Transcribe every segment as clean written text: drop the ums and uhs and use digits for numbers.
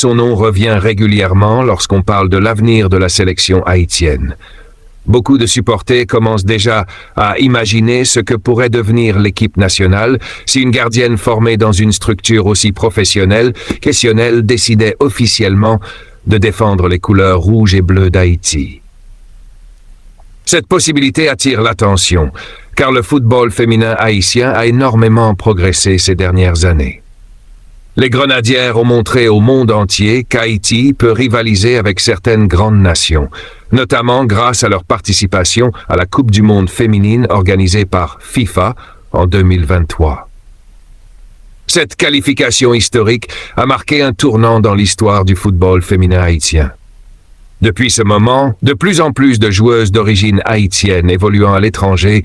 Son nom revient régulièrement lorsqu'on parle de l'avenir de la sélection haïtienne. Beaucoup de supporters commencent déjà à imaginer ce que pourrait devenir l'équipe nationale si une gardienne formée dans une structure aussi professionnelle qu'elle décidait officiellement de défendre les couleurs rouges et bleues d'Haïti. Cette possibilité attire l'attention, car le football féminin haïtien a énormément progressé ces dernières années. Les Grenadières ont montré au monde entier qu'Haïti peut rivaliser avec certaines grandes nations, notamment grâce à leur participation à la Coupe du monde féminine organisée par FIFA en 2023. Cette qualification historique a marqué un tournant dans l'histoire du football féminin haïtien. Depuis ce moment, de plus en plus de joueuses d'origine haïtienne évoluant à l'étranger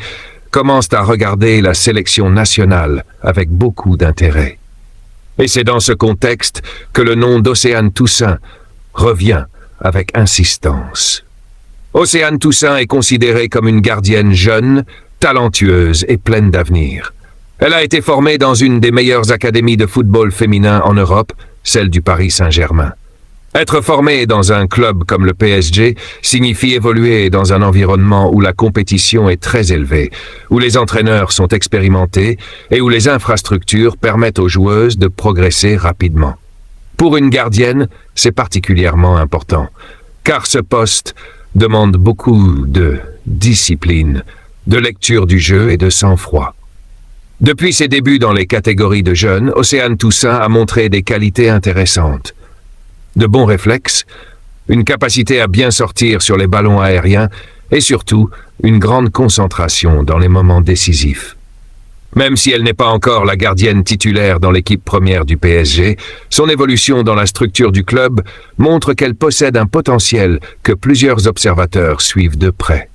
commencent à regarder la sélection nationale avec beaucoup d'intérêt. Et c'est dans ce contexte que le nom d'Océane Toussaint revient avec insistance. Océane Toussaint est considérée comme une gardienne jeune, talentueuse et pleine d'avenir. Elle a été formée dans une des meilleures académies de football féminin en Europe, celle du Paris Saint-Germain. Être formé dans un club comme le PSG signifie évoluer dans un environnement où la compétition est très élevée, où les entraîneurs sont expérimentés et où les infrastructures permettent aux joueuses de progresser rapidement. Pour une gardienne, c'est particulièrement important, car ce poste demande beaucoup de discipline, de lecture du jeu et de sang-froid. Depuis ses débuts dans les catégories de jeunes, Océane Toussaint a montré des qualités intéressantes. De bons réflexes, une capacité à bien sortir sur les ballons aériens et surtout une grande concentration dans les moments décisifs. Même si elle n'est pas encore la gardienne titulaire dans l'équipe première du PSG, son évolution dans la structure du club montre qu'elle possède un potentiel que plusieurs observateurs suivent de près.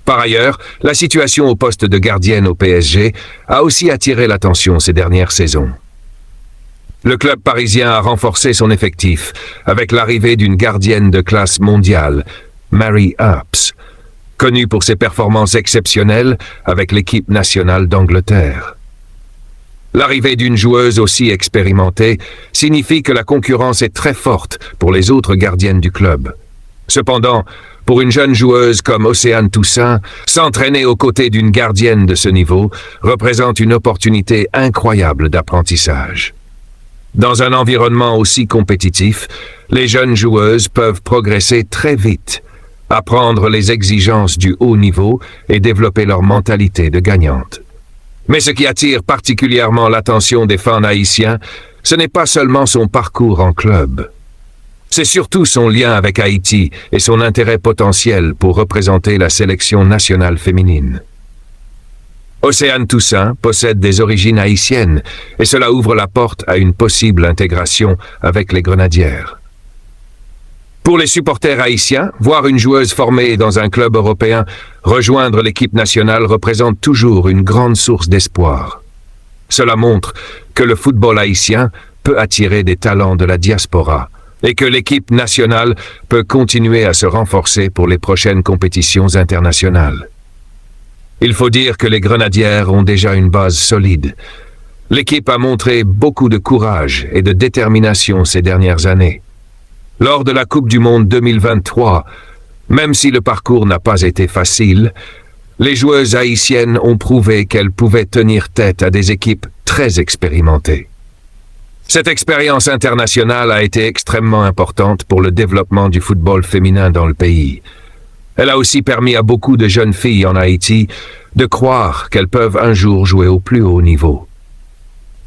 Par ailleurs, la situation au poste de gardienne au PSG a aussi attiré l'attention ces dernières saisons. Le club parisien a renforcé son effectif avec l'arrivée d'une gardienne de classe mondiale, Mary Earps, connue pour ses performances exceptionnelles avec l'équipe nationale d'Angleterre. L'arrivée d'une joueuse aussi expérimentée signifie que la concurrence est très forte pour les autres gardiennes du club. Cependant, pour une jeune joueuse comme Océane Toussaint, s'entraîner aux côtés d'une gardienne de ce niveau représente une opportunité incroyable d'apprentissage. Dans un environnement aussi compétitif, les jeunes joueuses peuvent progresser très vite, apprendre les exigences du haut niveau et développer leur mentalité de gagnante. Mais ce qui attire particulièrement l'attention des fans haïtiens, ce n'est pas seulement son parcours en club. C'est surtout son lien avec Haïti et son intérêt potentiel pour représenter la sélection nationale féminine. Océane Toussaint possède des origines haïtiennes et cela ouvre la porte à une possible intégration avec les Grenadières. Pour les supporters haïtiens, voir une joueuse formée dans un club européen rejoindre l'équipe nationale représente toujours une grande source d'espoir. Cela montre que le football haïtien peut attirer des talents de la diaspora et que l'équipe nationale peut continuer à se renforcer pour les prochaines compétitions internationales. Il faut dire que les Grenadières ont déjà une base solide. L'équipe a montré beaucoup de courage et de détermination ces dernières années. Lors de la Coupe du monde 2023, même si le parcours n'a pas été facile, les joueuses haïtiennes ont prouvé qu'elles pouvaient tenir tête à des équipes très expérimentées. Cette expérience internationale a été extrêmement importante pour le développement du football féminin dans le pays. Elle a aussi permis à beaucoup de jeunes filles en Haïti de croire qu'elles peuvent un jour jouer au plus haut niveau.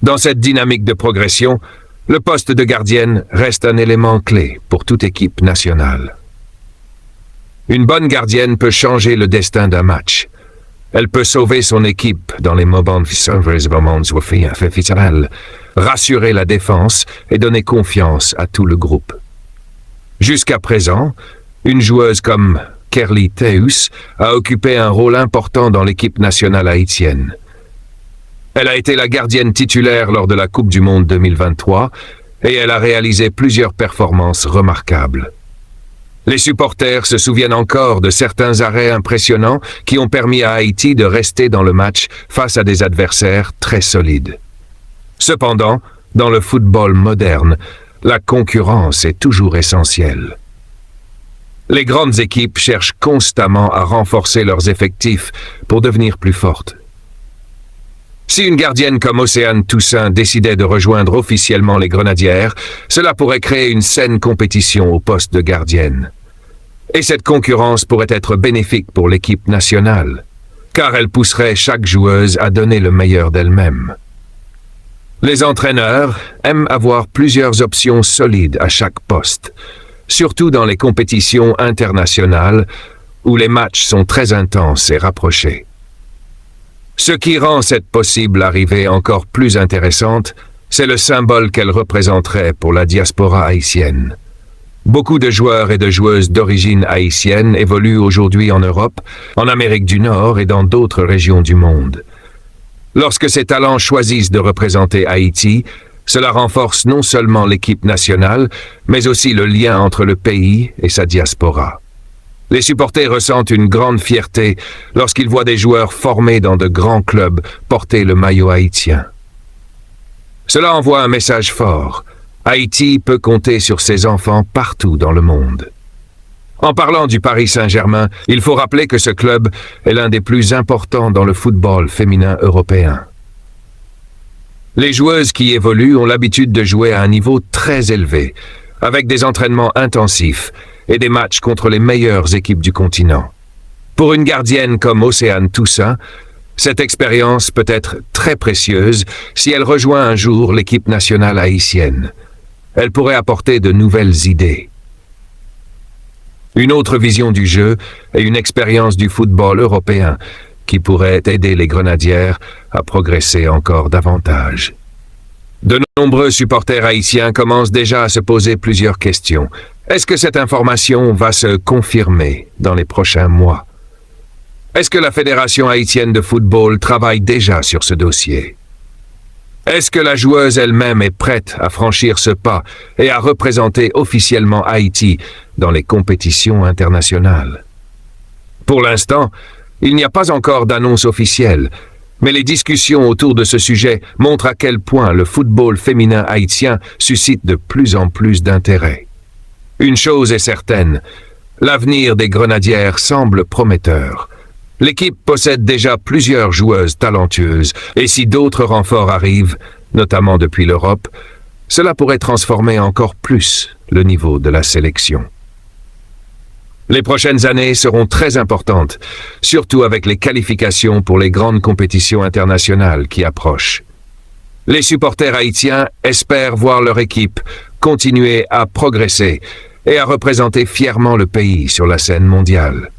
Dans cette dynamique de progression, le poste de gardienne reste un élément clé pour toute équipe nationale. Une bonne gardienne peut changer le destin d'un match. Elle peut sauver son équipe dans les moments difficiles, rassurer la défense et donner confiance à tout le groupe. Jusqu'à présent, une joueuse comme Kerly Teus a occupé un rôle important dans l'équipe nationale haïtienne. Elle a été la gardienne titulaire lors de la Coupe du monde 2023 et elle a réalisé plusieurs performances remarquables. Les supporters se souviennent encore de certains arrêts impressionnants qui ont permis à Haïti de rester dans le match face à des adversaires très solides. Cependant, dans le football moderne, la concurrence est toujours essentielle. Les grandes équipes cherchent constamment à renforcer leurs effectifs pour devenir plus fortes. Si une gardienne comme Océane Toussaint décidait de rejoindre officiellement les Grenadières, cela pourrait créer une saine compétition au poste de gardienne. Et cette concurrence pourrait être bénéfique pour l'équipe nationale, car elle pousserait chaque joueuse à donner le meilleur d'elle-même. Les entraîneurs aiment avoir plusieurs options solides à chaque poste, surtout dans les compétitions internationales où les matchs sont très intenses et rapprochés. Ce qui rend cette possible arrivée encore plus intéressante, c'est le symbole qu'elle représenterait pour la diaspora haïtienne. Beaucoup de joueurs et de joueuses d'origine haïtienne évoluent aujourd'hui en Europe, en Amérique du Nord et dans d'autres régions du monde. Lorsque ces talents choisissent de représenter Haïti, cela renforce non seulement l'équipe nationale, mais aussi le lien entre le pays et sa diaspora. Les supporters ressentent une grande fierté lorsqu'ils voient des joueurs formés dans de grands clubs porter le maillot haïtien. Cela envoie un message fort. Haïti peut compter sur ses enfants partout dans le monde. En parlant du Paris Saint-Germain, il faut rappeler que ce club est l'un des plus importants dans le football féminin européen. Les joueuses qui évoluent ont l'habitude de jouer à un niveau très élevé, avec des entraînements intensifs et des matchs contre les meilleures équipes du continent. Pour une gardienne comme Océane Toussaint, cette expérience peut être très précieuse si elle rejoint un jour l'équipe nationale haïtienne. Elle pourrait apporter de nouvelles idées. Une autre vision du jeu et une expérience du football européen qui pourrait aider les Grenadières à progresser encore davantage. De nombreux supporters haïtiens commencent déjà à se poser plusieurs questions. Est-ce que cette information va se confirmer dans les prochains mois? Est-ce que la Fédération haïtienne de football travaille déjà sur ce dossier? Est-ce que la joueuse elle-même est prête à franchir ce pas et à représenter officiellement Haïti dans les compétitions internationales? Pour l'instant, il n'y a pas encore d'annonce officielle, mais les discussions autour de ce sujet montrent à quel point le football féminin haïtien suscite de plus en plus d'intérêt. Une chose est certaine, l'avenir des Grenadières semble prometteur. L'équipe possède déjà plusieurs joueuses talentueuses, et si d'autres renforts arrivent, notamment depuis l'Europe, cela pourrait transformer encore plus le niveau de la sélection. Les prochaines années seront très importantes, surtout avec les qualifications pour les grandes compétitions internationales qui approchent. Les supporters haïtiens espèrent voir leur équipe continuer à progresser et à représenter fièrement le pays sur la scène mondiale.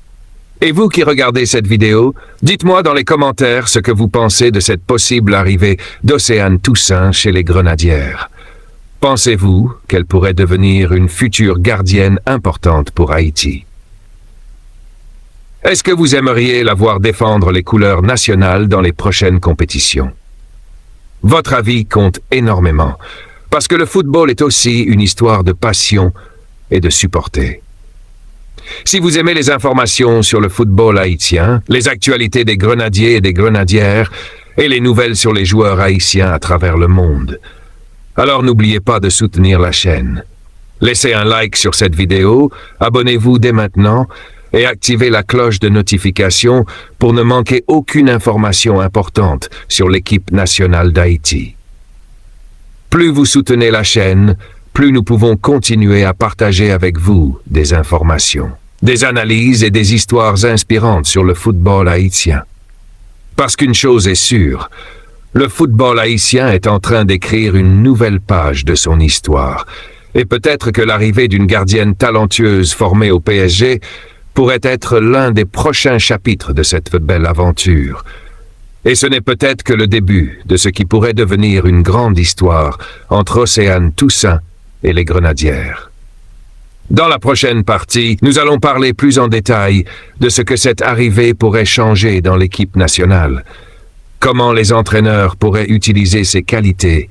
Et vous qui regardez cette vidéo, dites-moi dans les commentaires ce que vous pensez de cette possible arrivée d'Océane Toussaint chez les Grenadières. Pensez-vous qu'elle pourrait devenir une future gardienne importante pour Haïti? Est-ce que vous aimeriez la voir défendre les couleurs nationales dans les prochaines compétitions? Votre avis compte énormément, parce que le football est aussi une histoire de passion et de supporter. Si vous aimez les informations sur le football haïtien, les actualités des Grenadiers et des Grenadières, et les nouvelles sur les joueurs haïtiens à travers le monde, alors n'oubliez pas de soutenir la chaîne. Laissez un like sur cette vidéo, abonnez-vous dès maintenant, et activez la cloche de notification pour ne manquer aucune information importante sur l'équipe nationale d'Haïti. Plus vous soutenez la chaîne, plus nous pouvons continuer à partager avec vous des informations, des analyses et des histoires inspirantes sur le football haïtien. Parce qu'une chose est sûre, le football haïtien est en train d'écrire une nouvelle page de son histoire, et peut-être que l'arrivée d'une gardienne talentueuse formée au PSG pourrait être l'un des prochains chapitres de cette belle aventure. Et ce n'est peut-être que le début de ce qui pourrait devenir une grande histoire entre Océane Toussaint et les Grenadières. Dans la prochaine partie, nous allons parler plus en détail de ce que cette arrivée pourrait changer dans l'équipe nationale, comment les entraîneurs pourraient utiliser ses qualités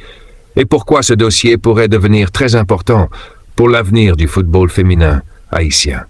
et pourquoi ce dossier pourrait devenir très important pour l'avenir du football féminin haïtien.